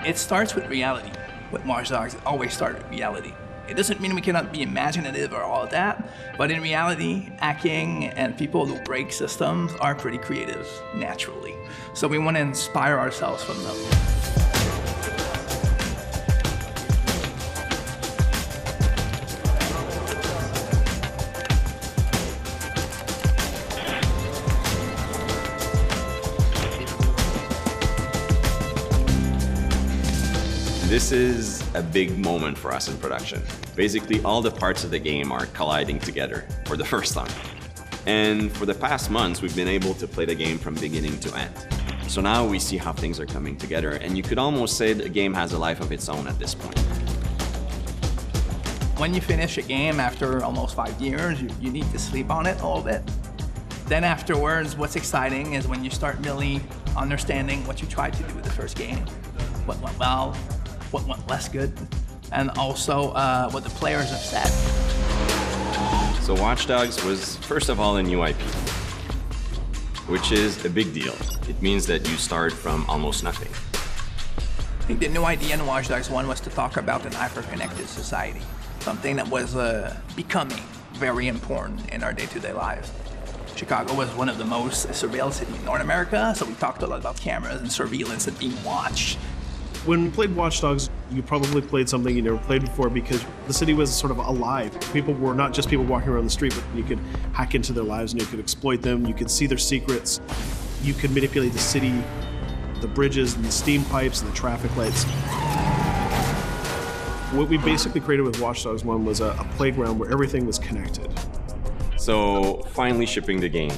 It starts with reality. With Watch Dogs, it always starts with reality. It doesn't mean we cannot be imaginative or all of that, but in reality, hacking and people who break systems are pretty creative naturally. So we want to inspire ourselves from them. This is a big moment for us in production. Basically, all the parts of the game are colliding together for the first time. And for the past months, we've been able to play the game from beginning to end. So now we see how things are coming together, and you could almost say the game has a life of its own at this point. When you finish a game after almost 5 years, you need to sleep on it a little bit. Then afterwards, what's exciting is when you start really understanding what you tried to do with the first game, what went well, what went less good, and also what the players have said. So Watch Dogs was, first of all, a new IP, which is a big deal. It means that you start from almost nothing. I think the new idea in Watch Dogs 1 was to talk about an hyper-connected society, something that was becoming very important in our day-to-day lives. Chicago was one of the most surveilled cities in North America, so we talked a lot about cameras and surveillance and being watched. When you played Watch Dogs, you probably played something you never played before because the city was sort of alive. People were not just people walking around the street, but you could hack into their lives and you could exploit them, you could see their secrets, you could manipulate the city, the bridges and the steam pipes and the traffic lights. What we basically created with Watch Dogs 1 was a playground where everything was connected. So finally shipping the game.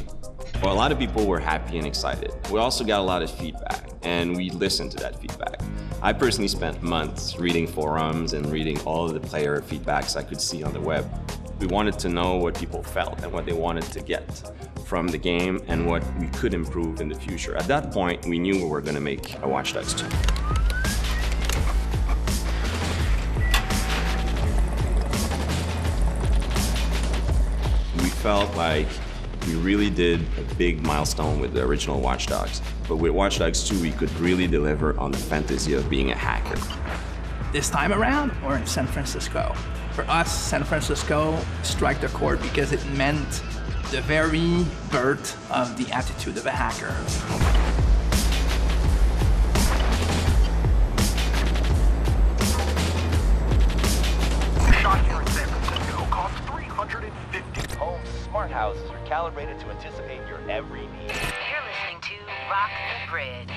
Well, a lot of people were happy and excited. We also got a lot of feedback, and we listened to that feedback. I personally spent months reading forums and reading all of the player feedbacks I could see on the web. We wanted to know what people felt and what they wanted to get from the game and what we could improve in the future. At that point, we knew we were going to make a Watch Dogs 2. We felt like we really did a big milestone with the original Watch Dogs. But with Watch Dogs 2, we could really deliver on the fantasy of being a hacker. This time around, we're in San Francisco. For us, San Francisco struck the chord because it meant the very birth of the attitude of a hacker. Shot here in San Francisco costs $350. Homes, smart houses are calibrated to anticipate your every need. You're listening to Rock the Grid.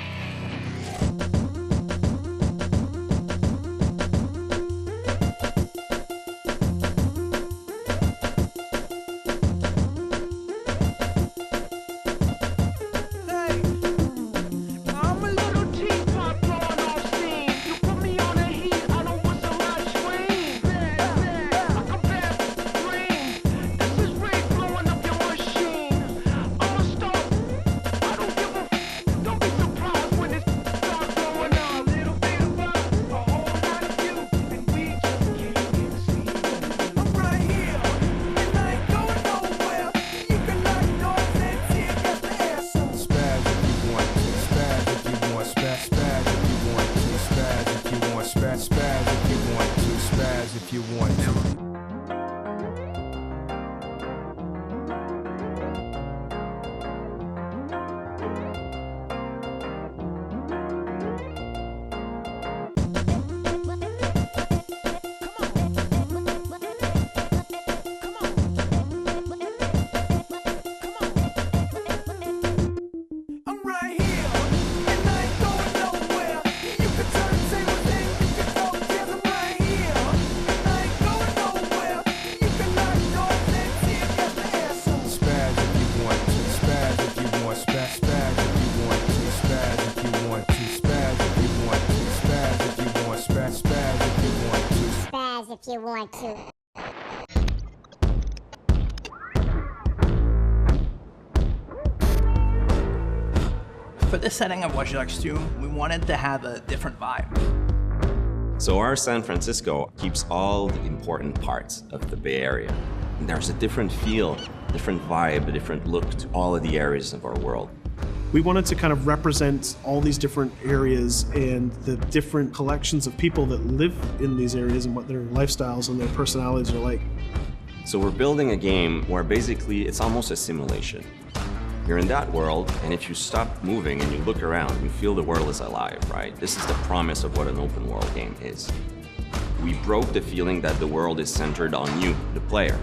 If you want to. For the setting of Watch Dogs 2, we wanted to have a different vibe. So our San Francisco keeps all the important parts of the Bay Area. And there's a different feel, different vibe, a different look to all of the areas of our world. We wanted to kind of represent all these different areas and the different collections of people that live in these areas and what their lifestyles and their personalities are like. So we're building a game where basically it's almost a simulation. You're in that world, and if you stop moving and you look around, you feel the world is alive, right? This is the promise of what an open world game is. We broke the feeling that the world is centered on you, the player.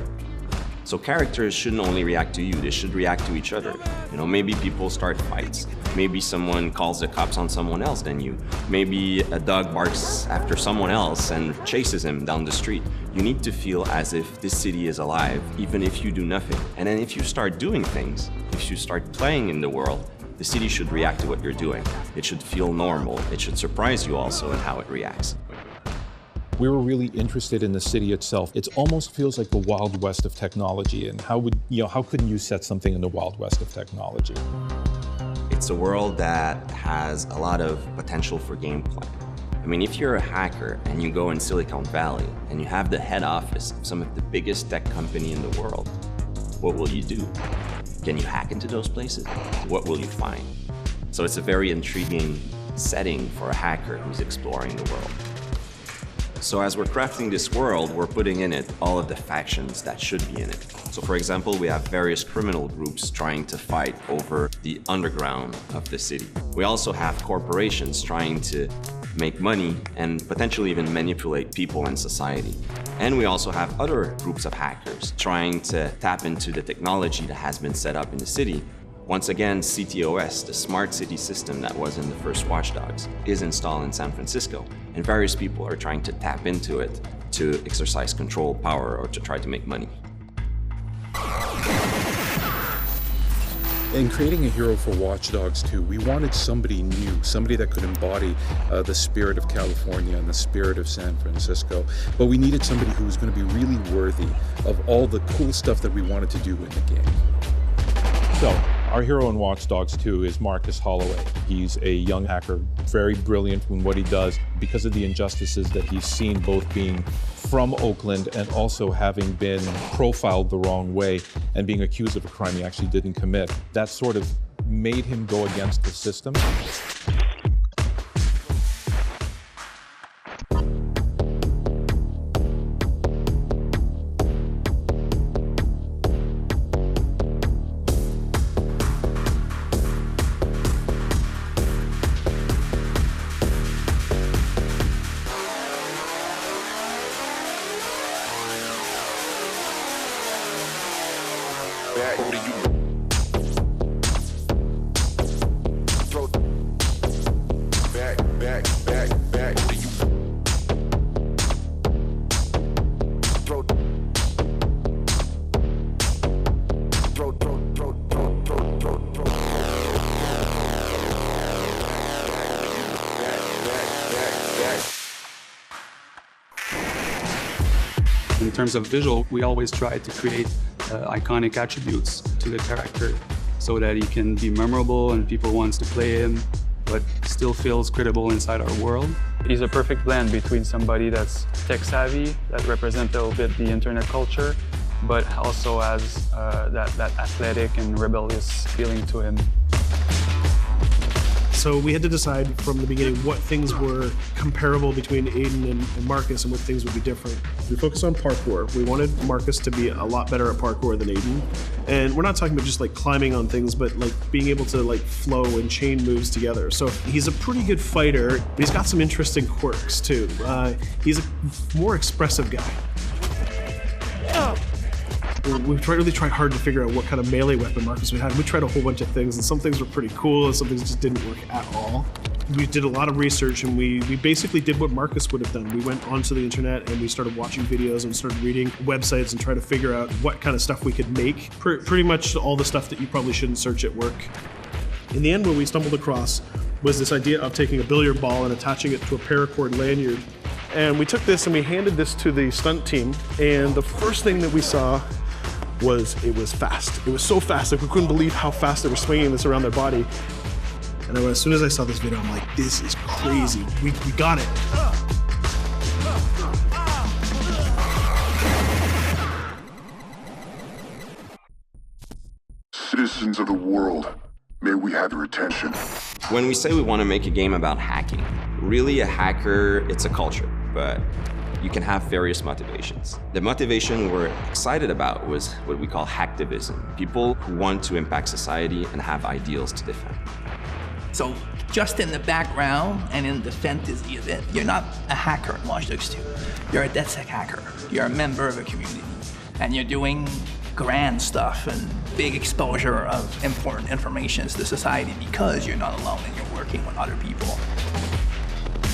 So characters shouldn't only react to you, they should react to each other. You know, maybe people start fights. Maybe someone calls the cops on someone else than you. Maybe a dog barks after someone else and chases him down the street. You need to feel as if this city is alive, even if you do nothing. And then if you start doing things, if you start playing in the world, the city should react to what you're doing. It should feel normal. It should surprise you also in how it reacts. We were really interested in the city itself. It almost feels like the Wild West of technology. And how couldn't you set something in the Wild West of technology? It's a world that has a lot of potential for gameplay. I mean, if you're a hacker and you go in Silicon Valley and you have the head office of some of the biggest tech company in the world, what will you do? Can you hack into those places? What will you find? So it's a very intriguing setting for a hacker who's exploring the world. So as we're crafting this world, we're putting in it all of the factions that should be in it. So for example, we have various criminal groups trying to fight over the underground of the city. We also have corporations trying to make money and potentially even manipulate people and society. And we also have other groups of hackers trying to tap into the technology that has been set up in the city. Once again, CTOS, the smart city system that was in the first Watch Dogs, is installed in San Francisco, and various people are trying to tap into it to exercise control, power, or to try to make money. In creating a hero for Watch Dogs 2, we wanted somebody new, somebody that could embody the spirit of California and the spirit of San Francisco. But we needed somebody who was going to be really worthy of all the cool stuff that we wanted to do in the game. So, our hero in Watch Dogs 2 is Marcus Holloway. He's a young hacker, very brilliant in what he does because of the injustices that he's seen, both being from Oakland and also having been profiled the wrong way and being accused of a crime he actually didn't commit. That sort of made him go against the system. In terms of visual, we always try to create iconic attributes to the character so that he can be memorable and people want to play him, but still feels credible inside our world. He's a perfect blend between somebody that's tech-savvy, that represents a little bit the internet culture, but also has that athletic and rebellious feeling to him. So we had to decide from the beginning what things were comparable between Aiden and Marcus and what things would be different. We focused on parkour. We wanted Marcus to be a lot better at parkour than Aiden. And we're not talking about just like climbing on things, but like being able to like flow and chain moves together. So he's a pretty good fighter, but he's got some interesting quirks too. He's a more expressive guy. We've really tried hard to figure out what kind of melee weapon Marcus would have. We tried a whole bunch of things, and some things were pretty cool, and some things just didn't work at all. We did a lot of research, and we basically did what Marcus would have done. We went onto the internet, and we started watching videos and started reading websites and trying to figure out what kind of stuff we could make. Pretty much all the stuff that you probably shouldn't search at work. In the end, what we stumbled across was this idea of taking a billiard ball and attaching it to a paracord lanyard. And we took this and we handed this to the stunt team, and the first thing that we saw was it was fast. It was so fast, like we couldn't believe how fast they were swinging this around their body. And as soon as I saw this video, I'm like, this is crazy. We got it. Citizens of the world, may we have your attention. When we say we want to make a game about hacking, really a hacker, it's a culture, but you can have various motivations. The motivation we're excited about was what we call hacktivism, people who want to impact society and have ideals to defend. So just in the background and in the fantasy of it, you're not a hacker in Watch Dogs 2. You're a DedSec hacker. You're a member of a community. And you're doing grand stuff and big exposure of important information to society because you're not alone and you're working with other people.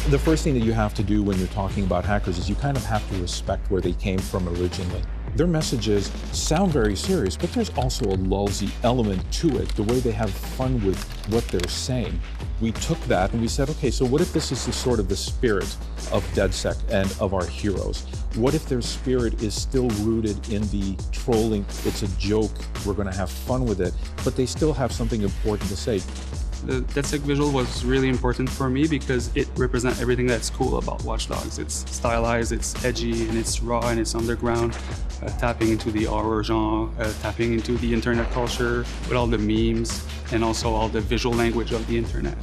The first thing that you have to do when you're talking about hackers is you kind of have to respect where they came from originally. Their messages sound very serious, but there's also a lulzy element to it, the way they have fun with what they're saying. We took that and we said, okay, so what if this is the sort of the spirit of DedSec and of our heroes? What if their spirit is still rooted in the trolling, it's a joke, we're gonna have fun with it, but they still have something important to say. The DedSec visual was really important for me because it represents everything that's cool about Watch Dogs. It's stylized, it's edgy, and it's raw, and it's underground, tapping into the horror genre, tapping into the internet culture with all the memes, and also all the visual language of the internet.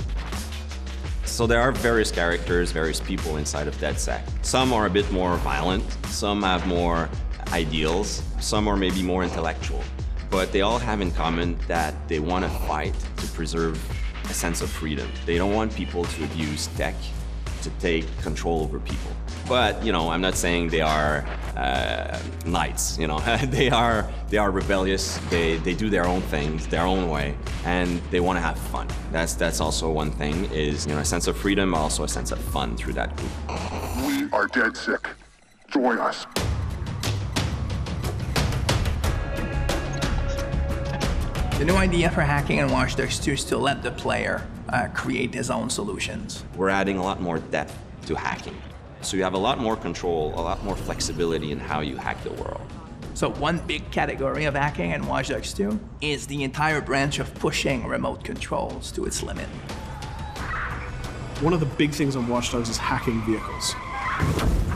So there are various characters, various people inside of DedSec. Some are a bit more violent, some have more ideals, some are maybe more intellectual. But they all have in common that they want to fight to preserve a sense of freedom. They don't want people to abuse tech to take control over people. But, you know, I'm not saying they are knights, you know. they are rebellious, they do their own things, their own way, and they want to have fun. That's also one thing, is, you know, a sense of freedom, also a sense of fun through that group. We are DedSec. Join us. The new idea for hacking in Watch Dogs 2 is to let the player create his own solutions. We're adding a lot more depth to hacking. So you have a lot more control, a lot more flexibility in how you hack the world. So one big category of hacking in Watch Dogs 2 is the entire branch of pushing remote controls to its limit. One of the big things on Watch Dogs is hacking vehicles.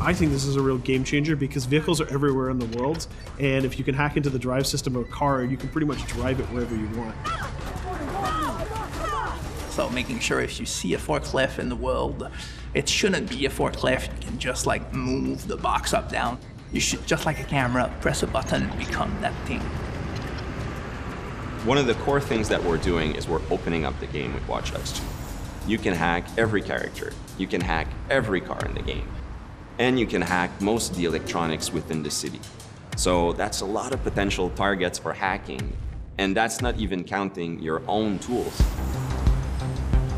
I think this is a real game changer because vehicles are everywhere in the world, and if you can hack into the drive system of a car, you can pretty much drive it wherever you want. So making sure if you see a forklift in the world, it shouldn't be a forklift. You can just like move the box up, down. You should, just like a camera, press a button and become that thing. One of the core things that we're doing is we're opening up the game with Watch Dogs 2. You can hack every character. You can hack every car in the game. And you can hack most of the electronics within the city. So that's a lot of potential targets for hacking. And that's not even counting your own tools.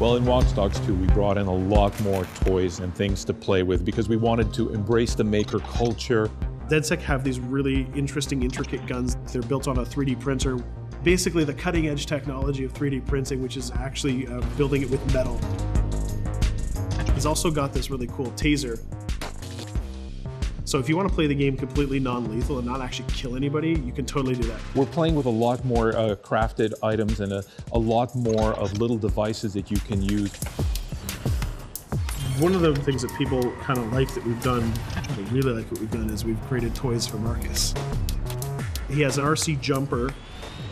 Well, in Watch Dogs 2, we brought in a lot more toys and things to play with because we wanted to embrace the maker culture. DedSec have these really interesting, intricate guns. They're built on a 3D printer. Basically the cutting edge technology of 3D printing, which is actually building it with metal. He's also got this really cool taser. So if you want to play the game completely non-lethal and not actually kill anybody, you can totally do that. We're playing with a lot more crafted items and a lot more of little devices that you can use. One of the things that people kind of like that we've done, they really like what we've done, is we've created toys for Marcus. He has an RC jumper.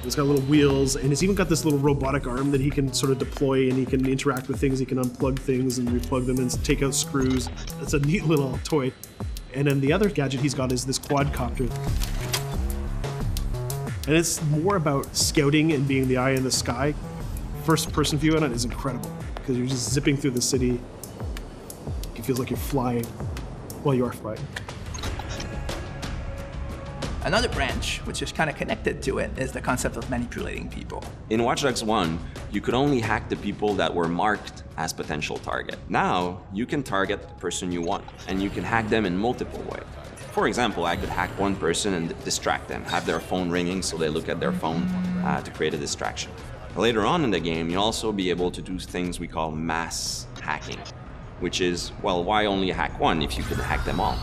It's got little wheels, and it's even got this little robotic arm that he can sort of deploy, and he can interact with things. He can unplug things and replug them and take out screws. It's a neat little toy. And then the other gadget he's got is this quadcopter. And it's more about scouting and being the eye in the sky. First person view on it is incredible because you're just zipping through the city. It feels like you're flying. Well, you are flying. Another branch, which is kind of connected to it, is the concept of manipulating people. In Watch Dogs 1, you could only hack the people that were marked as potential target. Now, you can target the person you want, and you can hack them in multiple ways. For example, I could hack one person and distract them, have their phone ringing so they look at their phone to create a distraction. Later on in the game, you'll also be able to do things we call mass hacking, which is, well, why only hack one if you can hack them all?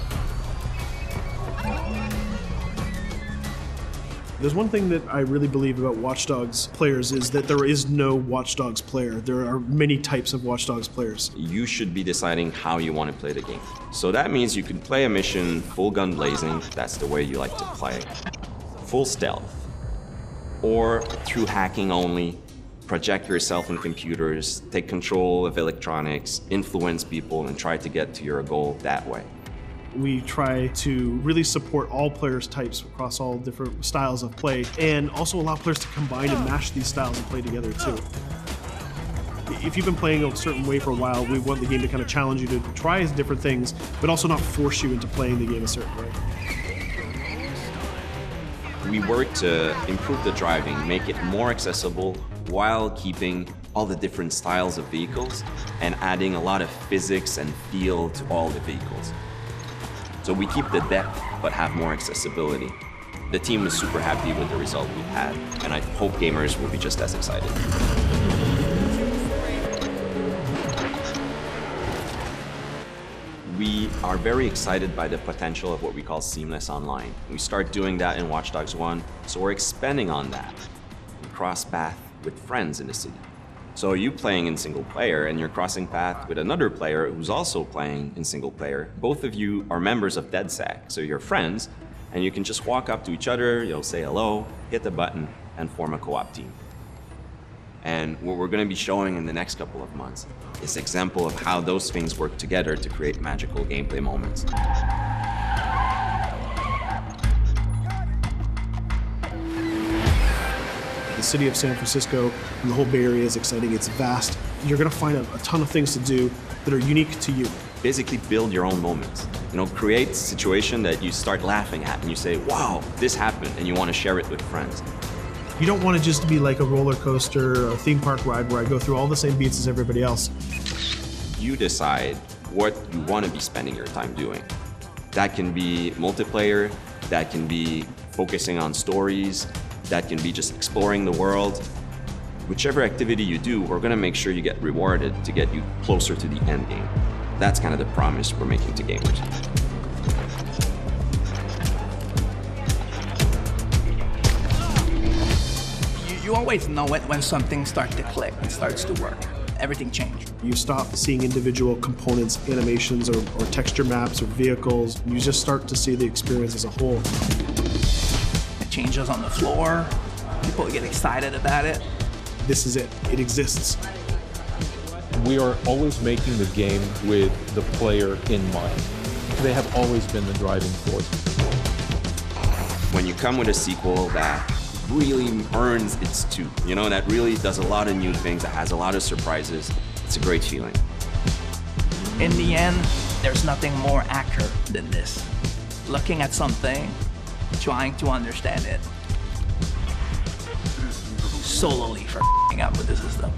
There's one thing that I really believe about Watch Dogs players is that there is no Watch Dogs player. There are many types of Watch Dogs players. You should be deciding how you want to play the game. So that means you can play a mission full gun blazing, that's the way you like to play, full stealth, or through hacking only, project yourself in computers, take control of electronics, influence people, and try to get to your goal that way. We try to really support all players' types across all different styles of play, and also allow players to combine and mash these styles and play together too. If you've been playing a certain way for a while, we want the game to kind of challenge you to try different things, but also not force you into playing the game a certain way. We work to improve the driving, make it more accessible while keeping all the different styles of vehicles and adding a lot of physics and feel to all the vehicles. So we keep the depth but have more accessibility. The team was super happy with the result we've had, and I hope gamers will be just as excited. We are very excited by the potential of what we call seamless online. We start doing that in Watch Dogs 1, so we're expanding on that. We cross path with friends in the city. So you playing in single player and you're crossing path with another player who's also playing in single player. Both of you are members of DedSec, so you're friends, and you can just walk up to each other, you'll say hello, hit the button, and form a co-op team. And what we're going to be showing in the next couple of months is an example of how those things work together to create magical gameplay moments. The city of San Francisco and the whole Bay Area is exciting. It's vast. You're going to find a ton of things to do that are unique to you. Basically build your own moments. You know, create a situation that you start laughing at and you say, wow, this happened, and you want to share it with friends. You don't want it just to be like a roller coaster or a theme park ride where I go through all the same beats as everybody else. You decide what you want to be spending your time doing. That can be multiplayer, that can be focusing on stories, that can be just exploring the world. Whichever activity you do, we're going to make sure you get rewarded to get you closer to the end game. That's kind of the promise we're making to gamers. You always know it when something starts to click, it starts to work. Everything changes. You stop seeing individual components, animations, or texture maps, or vehicles. You just start to see the experience as a whole. It changes on the floor. People get excited about it. This is it. It exists. We are always making the game with the player in mind. They have always been the driving force. When you come with a sequel that really earns its due, you know, that really does a lot of new things, that has a lot of surprises, it's a great feeling. In the end, there's nothing more accurate than this. Looking at something, trying to understand it, solely for up with the system.